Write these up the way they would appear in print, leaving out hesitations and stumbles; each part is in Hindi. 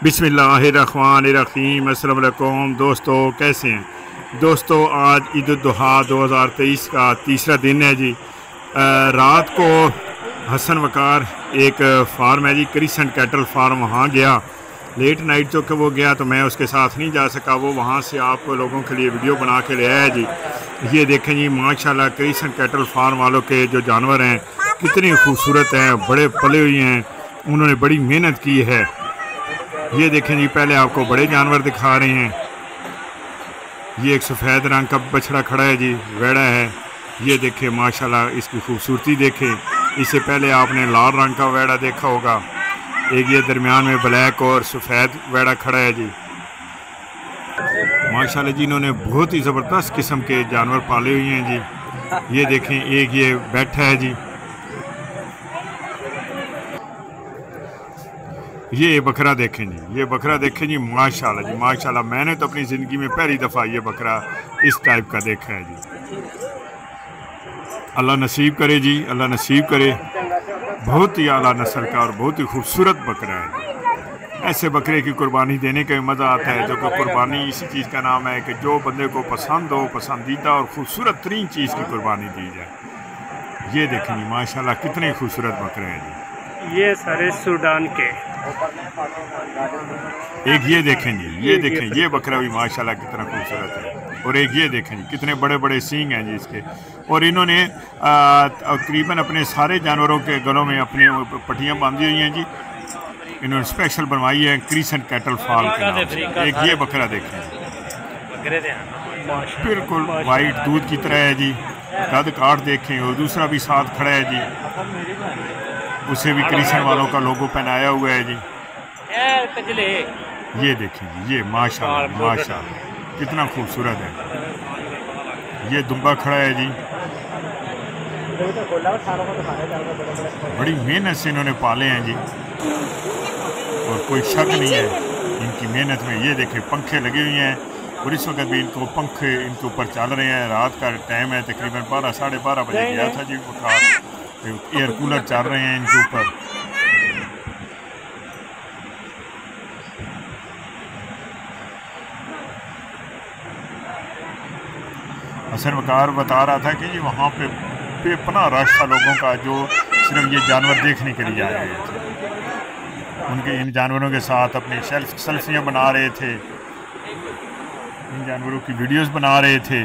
बिस्मिल्लाहिर्रहमानिर्रहीम। अस्सलाम वालेकुम दोस्तों, कैसे हैं दोस्तों। आज ईद उल जुहा 2023 का तीसरा दिन है जी। रात को हसन वकार एक फार्म है जी, क्रिसेंट कैटल फार्म, वहाँ गया लेट नाइट जो कि वो गया तो मैं उसके साथ नहीं जा सका। वो वहाँ से आप लोगों के लिए वीडियो बना के ले आया जी। ये देखें जी, माशाल्लाह क्रिसेंट कैटल फार्म वालों के जो जानवर हैं कितने खूबसूरत हैं, बड़े पले हुए हैं, उन्होंने बड़ी मेहनत की है। ये देखें जी, पहले आपको बड़े जानवर दिखा रहे हैं। ये एक सफ़ेद रंग का बछड़ा खड़ा है जी, वेड़ा है। ये देखें माशाल्लाह, इसकी खूबसूरती देखें। इससे पहले आपने लाल रंग का वेड़ा देखा होगा। एक ये दरमियान में ब्लैक और सफ़ेद वेड़ा खड़ा है जी। माशाल्लाह जी, इन्होंने बहुत ही ज़बरदस्त किस्म के जानवर पाले हुए हैं जी। ये देखें, एक ये बैठा है जी। ये बकरा देखें जी, ये बकरा देखें जी, माशाल्लाह जी माशाल्लाह। मैंने तो अपनी ज़िंदगी में पहली दफ़ा ये बकरा इस टाइप का देखा है जी। अल्लाह नसीब करे जी, अल्लाह नसीब करे। बहुत ही आला नस्ल का और बहुत ही खूबसूरत बकरा है। ऐसे बकरे की कुर्बानी देने का मज़ा आता है। जो कि कुर्बानी इसी चीज़ का नाम है कि जो बंदे को पसंद हो, पसंदीदा और ख़ूबसूरत तरीन चीज़ की कुर्बानी दी जाए। ये देखें जी माशाल्लाह, कितने खूबसूरत बकरे हैं जी। ये सारे सूडान के। एक ये देखें जी, ये देखें, ये बकरा भी माशाल्लाह कितना खूबसूरत है। और एक ये देखें जी, कितने बड़े बड़े सींग हैं जी इसके। और इन्होंने तकरीबन अपने सारे जानवरों के गलों में अपनी पट्टियाँ बांधी हुई हैं जी। इन्होंने स्पेशल बनवाई है क्रिसेंट कैटल फार्म के नाम से। एक ये बकरा देखें, बिल्कुल वाइट दूध की तरह है जी। कद काट देखें। और दूसरा भी साथ खड़ा है जी, उसे भी क्रिसेंट वालों का लोगो पहनाया हुआ है जी। ये देखें जी, ये माशाल्लाह माशाल्लाह कितना खूबसूरत है। ये दुम्बा खड़ा है जी। बड़ी मेहनत से इन्होंने पाले हैं जी, और कोई शक नहीं है इनकी मेहनत में। ये देखें, पंखे लगे हुए हैं और इस वक्त भी इनको पंखे इनके ऊपर चल रहे हैं। रात का टाइम है, तकरीबन 12 साढ़े 12 बजे गया था जी बुखार। एयर कूलर चल रहे हैं इनके ऊपर। हसन वकार बता रहा था कि ये वहाँ पे बेपनाह रश था लोगों का, जो सिर्फ ये जानवर देखने के लिए आए हुए थे। उनके इन जानवरों के साथ अपनी सेल्फियाँ बना रहे थे, इन जानवरों की वीडियोस बना रहे थे।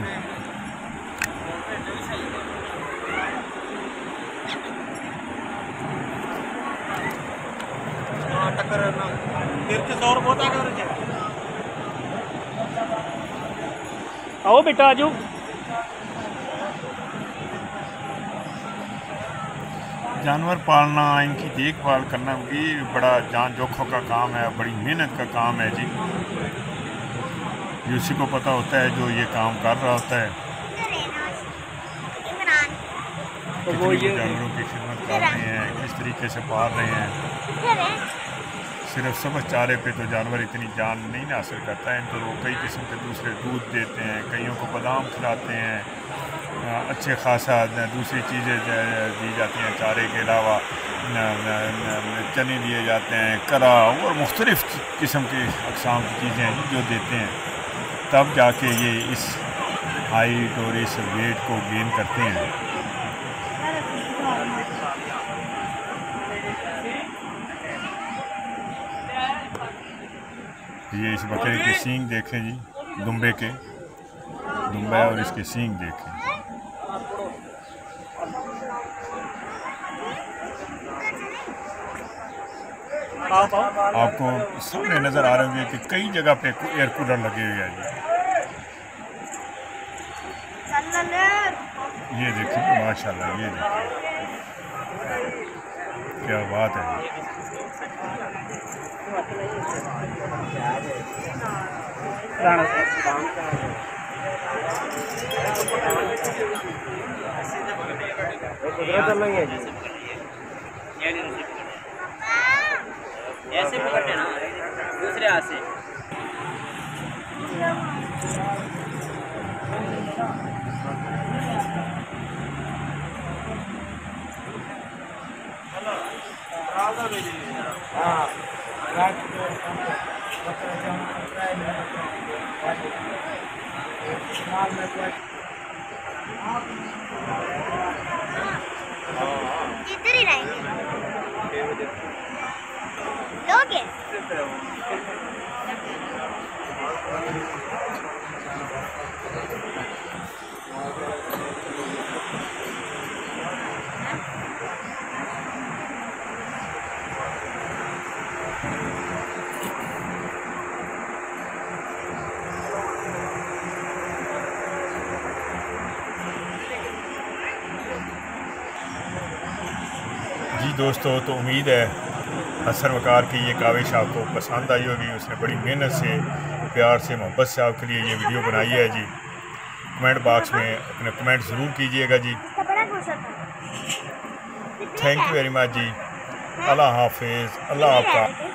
आओ बेटा आजो। जानवर पालना, इनकी देखभाल करना भी बड़ा जान जोखों का काम है, बड़ी मेहनत का काम है जी। ये उसी को पता होता है जो ये काम कर रहा होता है। कितनी जानवरों की खिदमत कर रहे हैं, किस तरीके से पाल रहे हैं। सिर्फ सबज चारे पे तो जानवर इतनी जान नहीं हासिल करता है। इनको वो कई किस्म के दूसरे दूध देते हैं, कईयों को बादाम खिलाते हैं, अच्छे खासा दूसरी चीज़ें दी जाती हैं। चारे के अलावा चने दिए जाते हैं, करा और मुख्तलिफ़ किस्म की अक़साम की चीज़ें जो देते हैं। तब जाके ये इस हाइट और इस वेट को गेन करते हैं। ये इस बकरे के सींग देखें जी, दुम्बे के, दुम्बा और इसके सींग देखें। आपको सामने नज़र आ रहे होंगे कि कई जगह पे एयर कूलर लगे हुए हैं जी। ये देखिए माशाल्लाह, ये देखिए क्या बात है। ऐसे पकड़ने ना, दूसरे हाथ से। हाँ इधर ही रहेंगे लोगे जी दोस्तों, तो उम्मीद है हसन वकार की ये काविश आपको पसंद आई होगी। उसने बड़ी मेहनत से, प्यार से, मोहब्बत से आपके लिए ये वीडियो बनाई है जी। कमेंट बॉक्स में अपने कमेंट ज़रूर कीजिएगा जी। थैंक यू वेरी मच जी। अल्लाह हाफिज़, अल्लाह आपका।